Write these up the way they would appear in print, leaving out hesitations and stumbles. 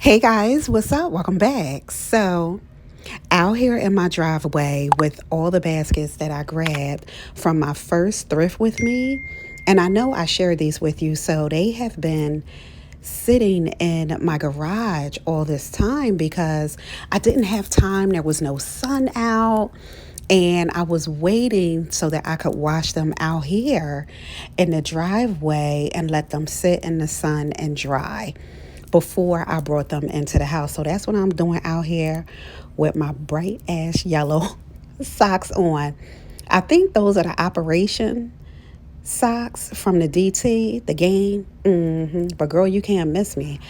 Hey guys, what's up? Welcome back. Out here in my driveway with all the baskets that I grabbed from my first thrift with me, and I know I shared these with you, so they have been sitting in my garage all this time because I didn't have time. There was no sun out. And I was waiting so that I could wash them out here in the driveway and let them sit in the sun and dry before I brought them into the house. So that's what I'm doing out here with my bright ash yellow socks on. I think those are the operation socks from the DT, the game. But girl, you can't miss me.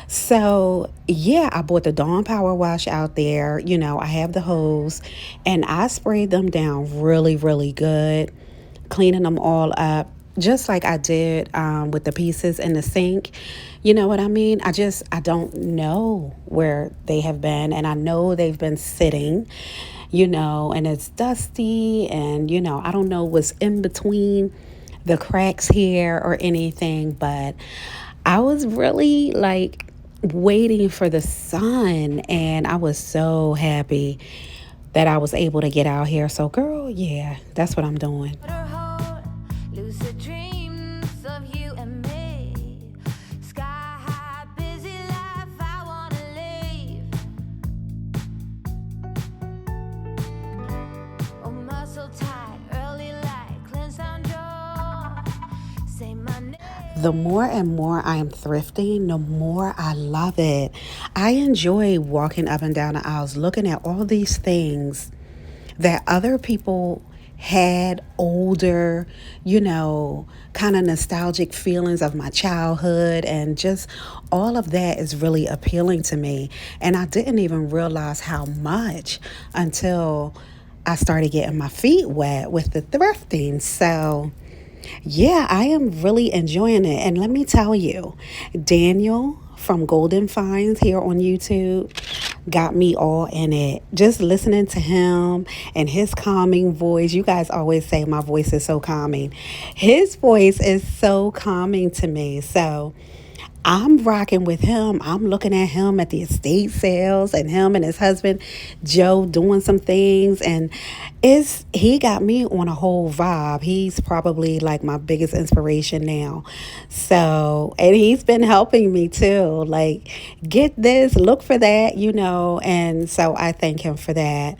So yeah, I bought the Dawn Power Wash out there. I have the hose and I sprayed them down really, really good, cleaning them all up. Just like I did with the pieces in the sink. You know what I mean? I don't know where they have been. And I know they've been sitting, and it's dusty. And, I don't know what's in between the cracks here or anything. But I was really like waiting for the sun. And I was so happy that I was able to get out here. So, girl, yeah, that's what I'm doing. Lucid dreams of you and me. Sky high, busy life, I wanna leave. Oh, muscle tight, early light, cleanse down jaw. Say my name. The more and more I am thrifting, the more I love it. I enjoy walking up and down the aisles, looking at all these things that other people had, older, kind of nostalgic feelings of my childhood, and just all of that is really appealing to me. And I didn't even realize how much until I started getting my feet wet with the thrifting. So yeah, I am really enjoying it. And let me tell you, Daniel from Golden Finds here on YouTube got me all in it. Just listening to him and his calming voice. You guys always say my voice is so calming. His voice is so calming to me. So I'm rocking with him. I'm looking at him at the estate sales and him and his husband Joe doing some things, and he got me on a whole vibe. He's probably like my biggest inspiration now. So, and he's been helping me too. Like, get this, look for that, and so I thank him for that.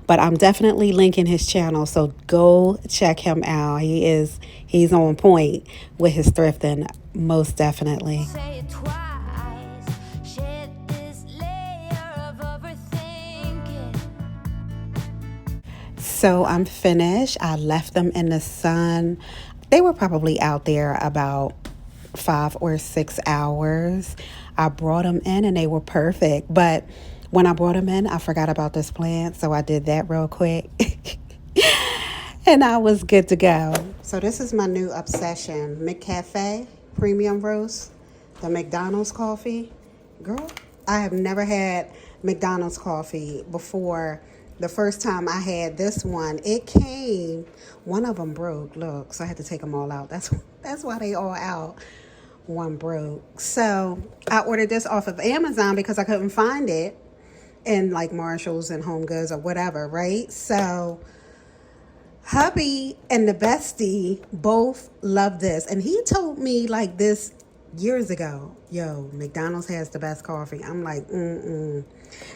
But I'm definitely linking his channel, so go check him out. He's on point with his thrifting. Most definitely. Say it twice. Shed this layer of overthinking. So I'm finished. I left them in the sun. They were probably out there about 5 or 6 hours. I brought them in and they were perfect. But when I brought them in, I forgot about this plant. So I did that real quick. And I was good to go. So this is my new obsession. McCafe Premium Roast. The McDonald's coffee. Girl, I have never had McDonald's coffee before. The first time I had this one, one of them broke. Look, so I had to take them all out. That's why they all out. One broke. So I ordered this off of Amazon because I couldn't find it in like Marshalls and Home Goods or whatever, right? So hubby and the bestie both love this. And he told me like this years ago, yo, McDonald's has the best coffee. I'm like, You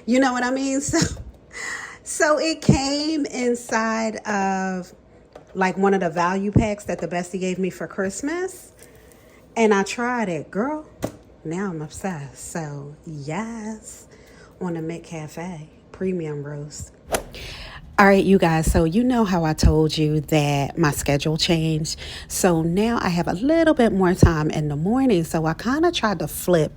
know what I mean? So it came inside of like one of the value packs that the bestie gave me for Christmas. And I tried it, girl. Now I'm obsessed. So yes, on the McCafe Premium Roast. All right, you guys, so you know how I told you that my schedule changed. So now I have a little bit more time in the morning. So I kind of tried to flip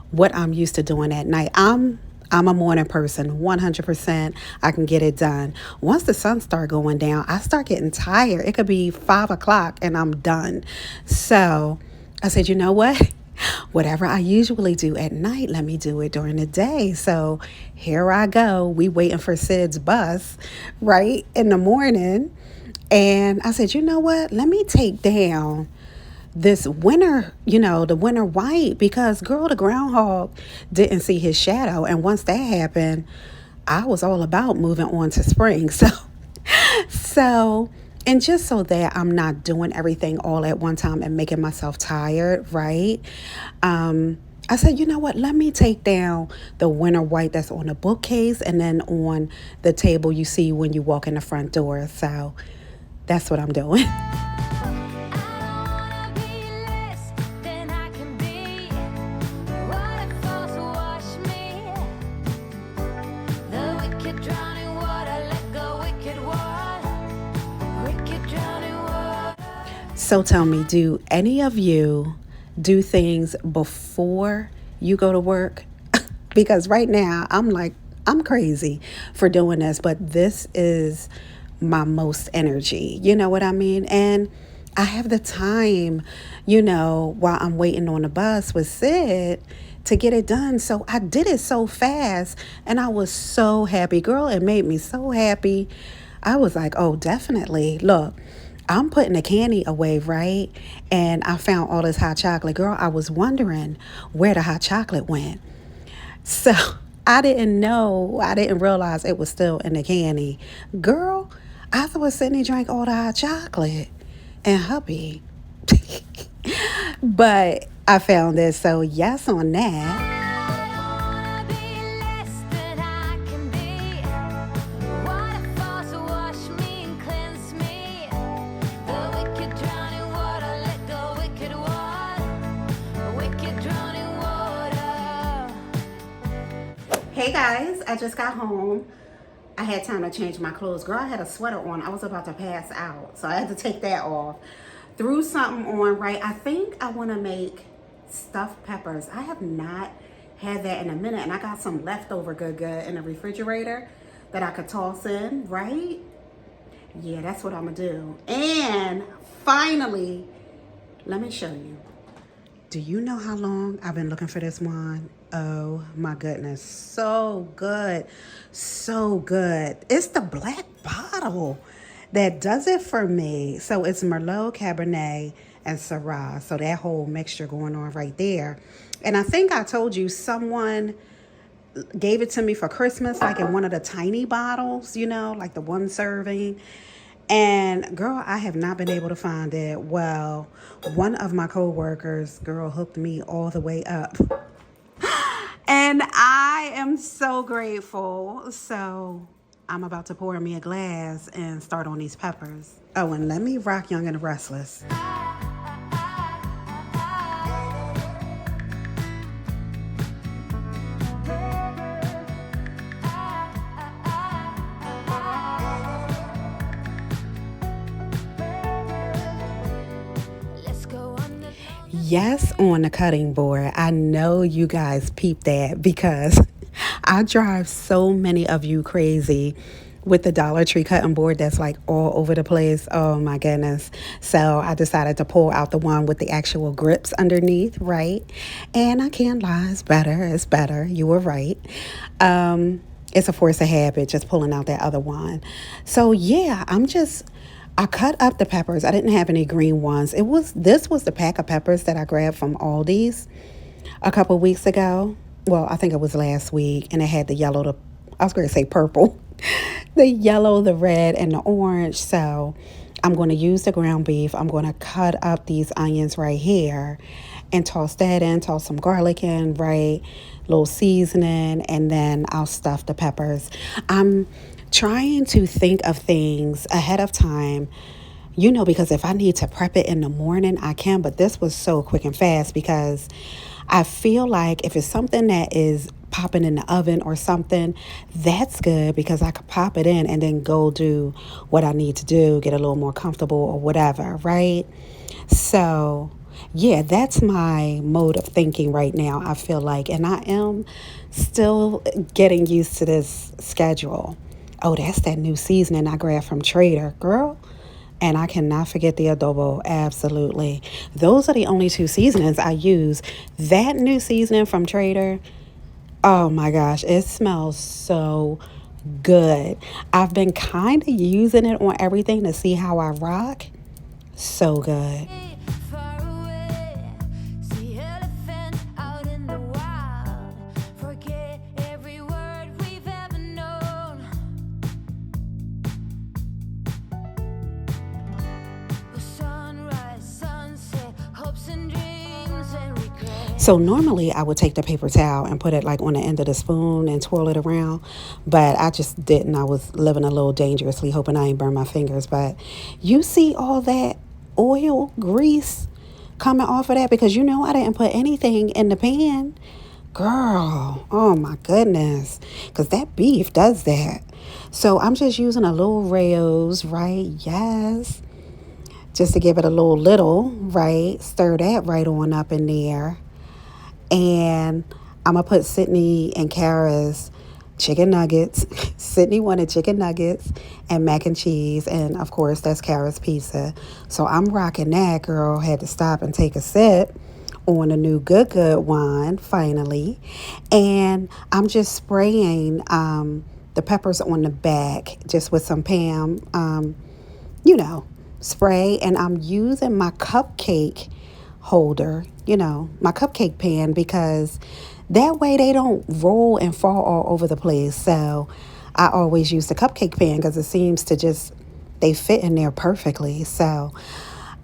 what I'm used to doing at night. I'm a morning person, 100%. I can get it done. Once the sun starts going down, I start getting tired. It could be 5 o'clock and I'm done. So I said, you know what? Whatever I usually do at night, let me do it during the day. So here I go. We waiting for Sid's bus, right, in the morning. And I said, you know what? Let me take down this winter, the winter white, because girl, the groundhog didn't see his shadow. And once that happened, I was all about moving on to spring. So, and just so that I'm not doing everything all at one time and making myself tired, right? I said, you know what? Let me take down the winter white that's on the bookcase and then on the table you see when you walk in the front door. So that's what I'm doing. I don't wanna be less than I can be. Waterfalls wash me. The wicked drowning water, let go, wicked water. Wicked drowning water. So tell me, do any of you do things before you go to work? Because right now I'm like, I'm crazy for doing this, but this is my most energy. You know what I mean? And I have the time, while I'm waiting on the bus with Sid to get it done. So I did it so fast and I was so happy. Girl, it made me so happy. I was like, oh, definitely. Look, I'm putting the candy away, right? And I found all this hot chocolate. Girl, I was wondering where the hot chocolate went. So I didn't realize it was still in the candy. Girl, I thought Sydney drank all the hot chocolate and hubby. But I found it. So yes on that. I don't wanna be less than I can be. Waterfalls wash me and cleanse me. The wicked drowning water, let go, wicked water. Wicked drowning water. Hey guys, I just got home. I had time to change my clothes. Girl, I had a sweater on. I was about to pass out. So I had to take that off. Threw something on, right? I think I want to make stuffed peppers. I have not had that in a minute. And I got some leftover good in the refrigerator that I could toss in, right? Yeah, that's what I'm going to do. And finally, let me show you. Do you know how long I've been looking for this wine? Oh my goodness. So good. So good. It's the black bottle that does it for me. So it's Merlot, Cabernet, and Syrah. So that whole mixture going on right there. And I think I told you someone gave it to me for Christmas, like in one of the tiny bottles, like the one serving. And girl, I have not been able to find it. Well, one of my coworkers, girl, hooked me all the way up. And I am so grateful. So I'm about to pour me a glass and start on these peppers. Oh, and let me rock Young and the Restless. Let's go on the Yes, on the cutting board. I know you guys peeped that because I drive so many of you crazy with the Dollar Tree cutting board that's like all over the place. Oh my goodness. So I decided to pull out the one with the actual grips underneath, right? And I can't lie, it's better. It's better. You were right. It's a force of habit just pulling out that other one. So yeah, I cut up the peppers. I didn't have any green ones. This was the pack of peppers that I grabbed from Aldi's a couple weeks ago. Well, I think it was last week, and it had the yellow, I was going to say purple, the yellow, the red, and the orange. So I'm going to use the ground beef. I'm going to cut up these onions right here and toss that in, toss some garlic in, right? Little seasoning, and then I'll stuff the peppers. I'm trying to think of things ahead of time, because if I need to prep it in the morning, I can. But this was so quick and fast because I feel like if it's something that is popping in the oven or something, that's good because I could pop it in and then go do what I need to do, get a little more comfortable or whatever, right? So yeah, that's my mode of thinking right now, I feel like. And I am still getting used to this schedule. Oh, that's that new seasoning I grabbed from Trader, girl. And I cannot forget the adobo, absolutely. Those are the only two seasonings I use. That new seasoning from Trader, oh my gosh, it smells so good. I've been kind of using it on everything to see how I rock. So good. far away. So normally I would take the paper towel and put it like on the end of the spoon and twirl it around, but I just didn't. I was living a little dangerously, hoping I ain't burn my fingers. But you see all that oil, grease coming off of that, because you know I didn't put anything in the pan. Girl, oh my goodness, because that beef does that. So I'm just using a little Rayo's, right? Yes. Just to give it a little, right? Stir that right on up in there. And I'm going to put Sydney and Kara's chicken nuggets. Sydney wanted chicken nuggets and mac and cheese. And of course, that's Kara's pizza. So I'm rocking that, girl. Had to stop and take a sip on a new good wine, finally. And I'm just spraying the peppers on the back just with some Pam, spray. And I'm using my cupcake holder, my cupcake pan, because that way they don't roll and fall all over the place. So I always use the cupcake pan because it seems to just, they fit in there perfectly. So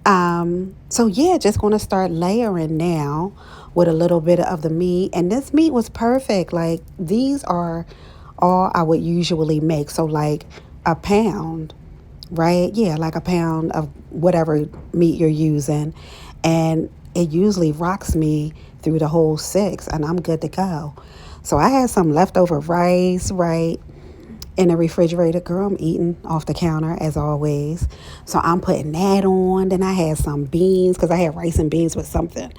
yeah, just going to start layering now with a little bit of the meat. And this meat was perfect. Like, these are all I would usually make. So like a pound, right? Yeah, like a pound of whatever meat you're using. And it usually rocks me through the whole 6, and I'm good to go. So I had some leftover rice, right, in the refrigerator. Girl, I'm eating off the counter as always. So I'm putting that on. Then I had some beans, because I had rice and beans with something.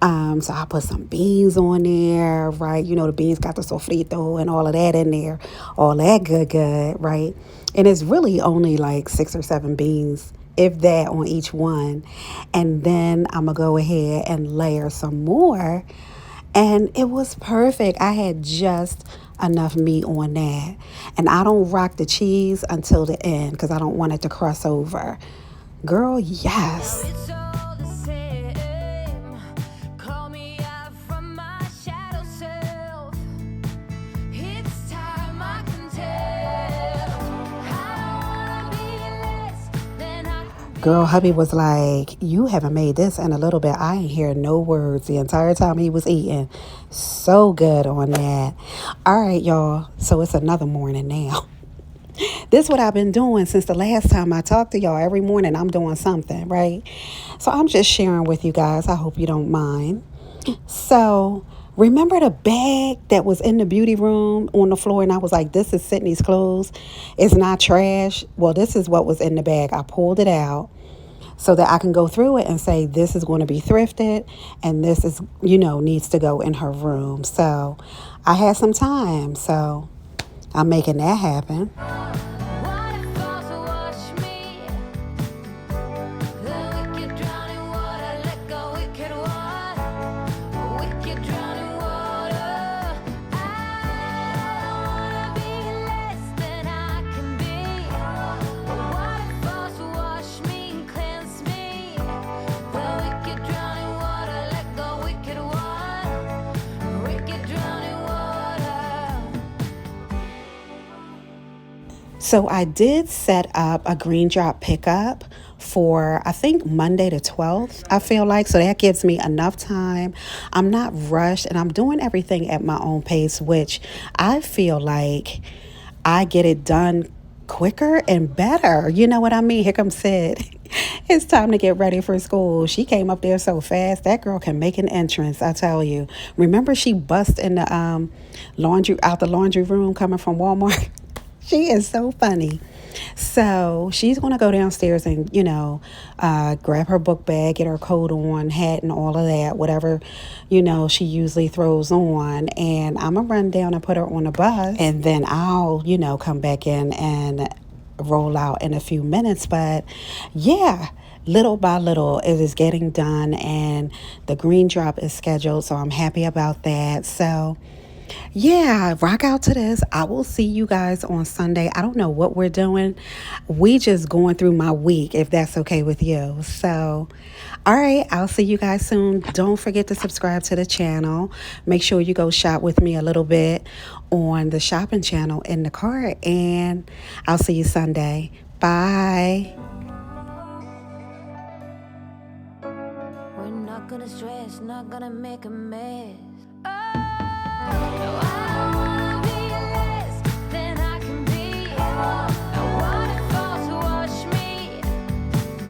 So I put some beans on there, right? The beans got the sofrito and all of that in there. All that good, right? And it's really only like 6 or 7 beans, if that, on each one. And then I'm going to go ahead and layer some more. And it was perfect. I had just enough meat on that. And I don't rock the cheese until the end because I don't want it to cross over. Girl, yes. It's all the same. Call me out from my shadow self. It's time I can tell. I don't wanna be less than I can be. Girl, hubby was like, you haven't made this in a little bit. I ain't hear no words the entire time he was eating. So good on that. All right, y'all. So it's another morning now. This is what I've been doing since the last time I talked to y'all. Every morning I'm doing something, right? So I'm just sharing with you guys. I hope you don't mind. So remember the bag that was in the beauty room on the floor? And I was like, this is Sydney's clothes. It's not trash. Well, this is what was in the bag. I pulled it out so that I can go through it and say, this is going to be thrifted. And this is, needs to go in her room. So I had some time. So I'm making that happen. Waterfalls wash me. The wicked drown in water. Let go, wicked water. Wicked drown in water. I don't wanna be less than I can be. Waterfalls wash me and cleanse me. The wicked drown in water. Let go, wicked water. Wicked drown in water. So I did set up a green drop pickup for, I think, Monday the 12th, I feel like. So that gives me enough time. I'm not rushed, and I'm doing everything at my own pace, which I feel like I get it done quicker and better. You know what I mean? Here comes Sid. It's time to get ready for school. She came up there so fast. That girl can make an entrance, I tell you. Remember, she bust in the laundry room coming from Walmart? She is so funny. So she's going to go downstairs and, grab her book bag, get her coat on, hat, and all of that, whatever, she usually throws on. And I'm going to run down and put her on a bus. And then I'll, come back in and roll out in a few minutes. But yeah, little by little, it is getting done. And the green drop is scheduled. So I'm happy about that. So yeah, rock out to this. I will see you guys on Sunday. I don't know what we're doing. We just going through my week, if that's okay with you. So, all right, I'll see you guys soon. Don't forget to subscribe to the channel. Make sure you go shop with me a little bit on the shopping channel in the cart. And I'll see you Sunday. Bye. When Not gonna stress, not gonna make a mess. Oh, no, I